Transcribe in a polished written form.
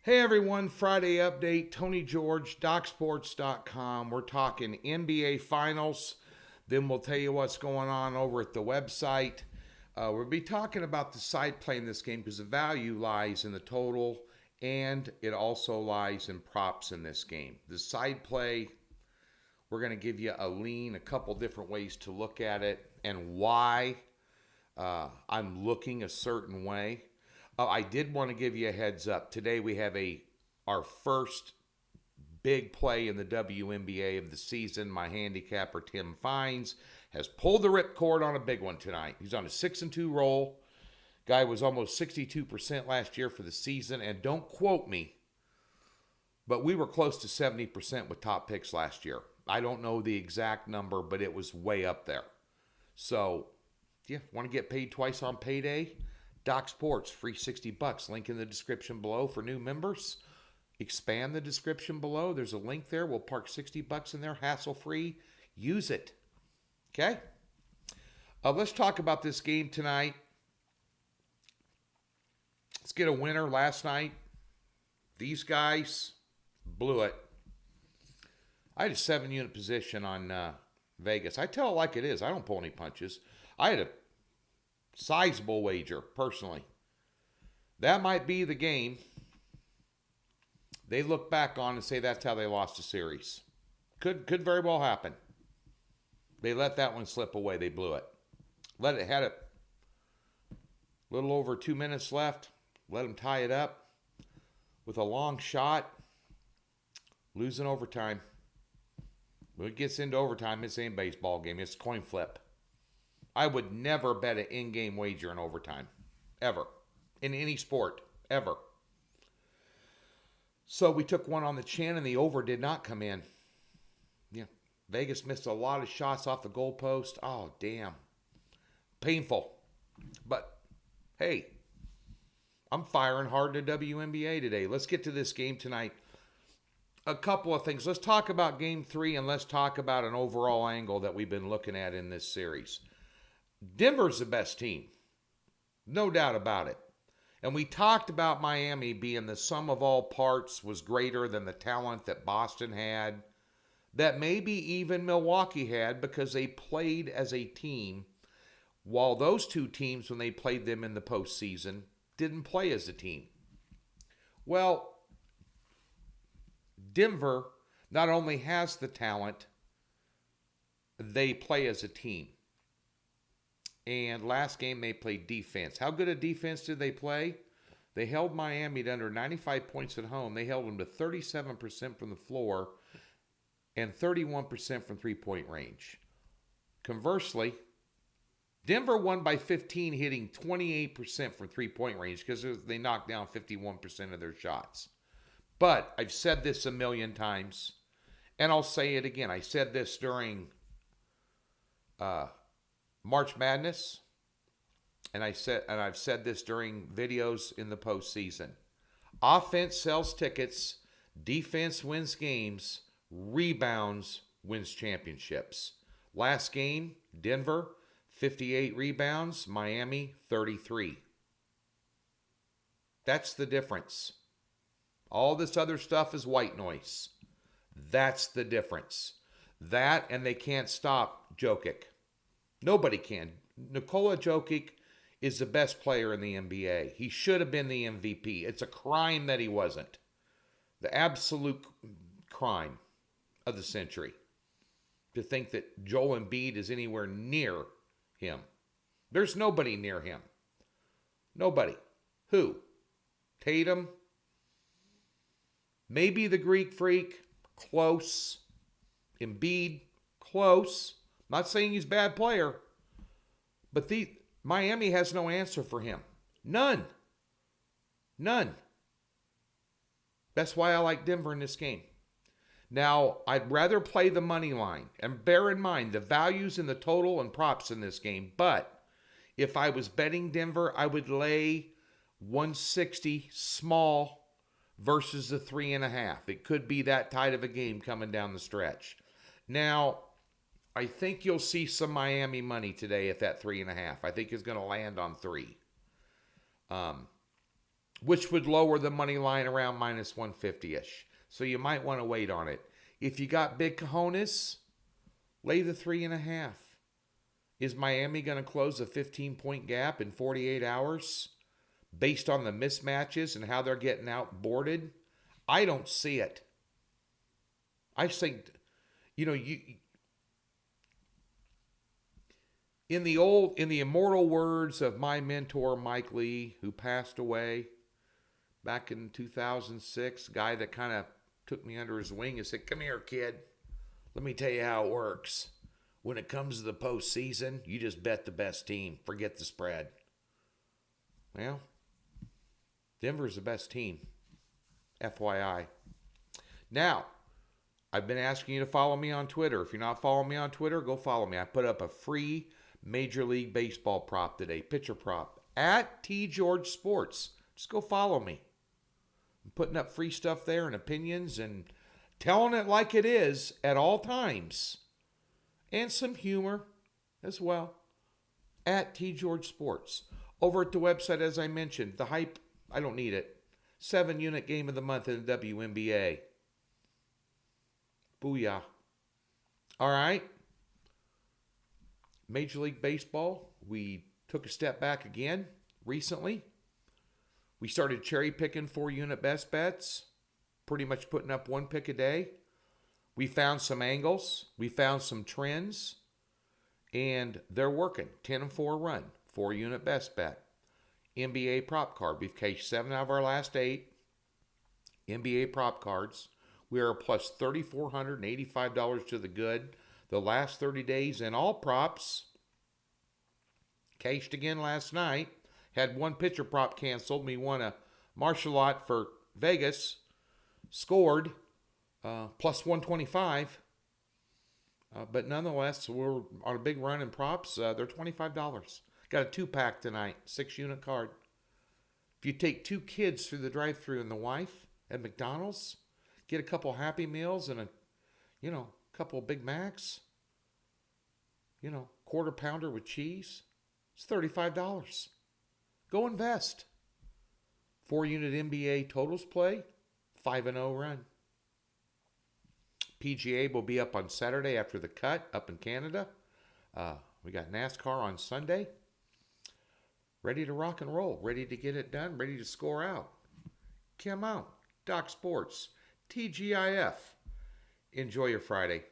Hey everyone, Friday update. Tony George, DocSports.com. We're talking NBA Finals. Then we'll tell you what's going on over at the website. We'll be talking about the side play in this game because the value lies in the total and it also lies in props in this game. The side play, we're going to give you a lean, a couple different ways to look at it and why I'm looking a certain way. I did want to give you a heads up. Today we have our first big play in the WNBA of the season. My handicapper Tim Fines has pulled the ripcord on a big one tonight. He's on a 6-2 roll. Guy was almost 62% last year for the season, and don't quote me, but we were close to 70% with top picks last year. I don't know the exact number, but it was way up there. So, yeah, want to get paid twice on payday? Doc Sports, free $60. Link in the description below for new members. Expand the description below. There's a link there. We'll park $60 in there, hassle-free. Use it. Okay? Let's talk about this game tonight. Let's get a winner last night. These guys blew it. I had a 7-unit position on Vegas. I tell it like it is. I don't pull any punches. I had a sizable wager, personally. That might be the game they look back on and say that's how they lost the series. Could very well happen. They let that one slip away. They blew it. Had it a little over 2 minutes left. Let them tie it up with a long shot. Losing overtime. When it gets into overtime, it's a baseball game. It's a coin flip. I would never bet an in-game wager in overtime. Ever. In any sport. Ever. So we took one on the chin and the over did not come in. Yeah. Vegas missed a lot of shots off the goalpost. Oh, damn. Painful. But, hey, I'm firing hard to WNBA today. Let's get to this game tonight. A couple of things. Let's talk about Game 3 and let's talk about an overall angle that we've been looking at in this series. Denver's the best team. No doubt about it. And we talked about Miami being the sum of all parts was greater than the talent that Boston had, that maybe even Milwaukee had because they played as a team, while those two teams, when they played them in the postseason, didn't play as a team. Well, Denver not only has the talent, they play as a team. And last game they played defense. How good a defense did they play? They held Miami to under 95 points at home. They held them to 37% from the floor and 31% from three-point range. Conversely, Denver won by 15, hitting 28% from three-point range because they knocked down 51% of their shots. But I've said this a million times, and I'll say it again. I said this during March Madness, and I've said this during videos in the postseason. Offense sells tickets, defense wins games, rebounds wins championships. Last game, Denver, 58 rebounds, Miami, 33. That's the difference. All this other stuff is white noise. That's the difference. That, and they can't stop Jokic. Nobody can. Nikola Jokic is the best player in the NBA. He should have been the MVP. It's a crime that he wasn't. The absolute crime of the century. To think that Joel Embiid is anywhere near him. There's nobody near him. Nobody. Who? Tatum? Maybe the Greek Freak? Close. Embiid? Close. Not saying he's a bad player, but Miami has no answer for him. None. That's why I like Denver in this game. Now, I'd rather play the money line. And bear in mind, the values in the total and props in this game. But if I was betting Denver, I would lay 160 small versus the 3.5. It could be that tight of a game coming down the stretch. Now, I think you'll see some Miami money today at that 3.5. I think it's going to land on 3. which would lower the money line around minus 150-ish. So you might want to wait on it. If you got big cojones, lay the 3.5. Is Miami going to close a 15-point gap in 48 hours based on the mismatches and how they're getting outboarded? I don't see it. I think, you in the immortal words of my mentor Mike Lee, who passed away back in 2006, guy that kind of took me under his wing and said, "Come here, kid. Let me tell you how it works. When it comes to the postseason, you just bet the best team. Forget the spread." Well, Denver's the best team. FYI. Now, I've been asking you to follow me on Twitter. If you're not following me on Twitter, go follow me. I put up a free Major League Baseball prop today, pitcher prop, at T George Sports. Just go follow me. I'm putting up free stuff there and opinions and telling it like it is at all times. And some humor as well. At T George Sports. Over at the website, as I mentioned, the hype, I don't need it. 7-unit game of the month in the WNBA. Booyah. All right. Major League Baseball, we took a step back again recently. We started cherry picking 4-unit best bets, pretty much putting up one pick a day. We found some angles. We found some trends. And they're working. 10-4 run. 4-unit best bet. NBA prop card. We've cashed 7 out of our last 8 NBA prop cards. We are plus $3,485 to the good. The last 30 days in all props. Cashed again last night. Had one pitcher prop canceled. We won a martial lot for Vegas. Scored plus 125. But nonetheless, we're on a big run in props. They're $25. Got a 2-pack tonight. 6-unit card. If you take 2 kids through the drive-thru and the wife at McDonald's, get a couple Happy Meals and a couple of Big Macs, quarter pounder with cheese, it's $35. Go invest. 4-unit NBA totals play, 5-0 run. PGA will be up on Saturday after the cut up in Canada. We got NASCAR on Sunday. Ready to rock and roll. Ready to get it done. Ready to score out. Come on. Doc Sports. TGIF. Enjoy your Friday.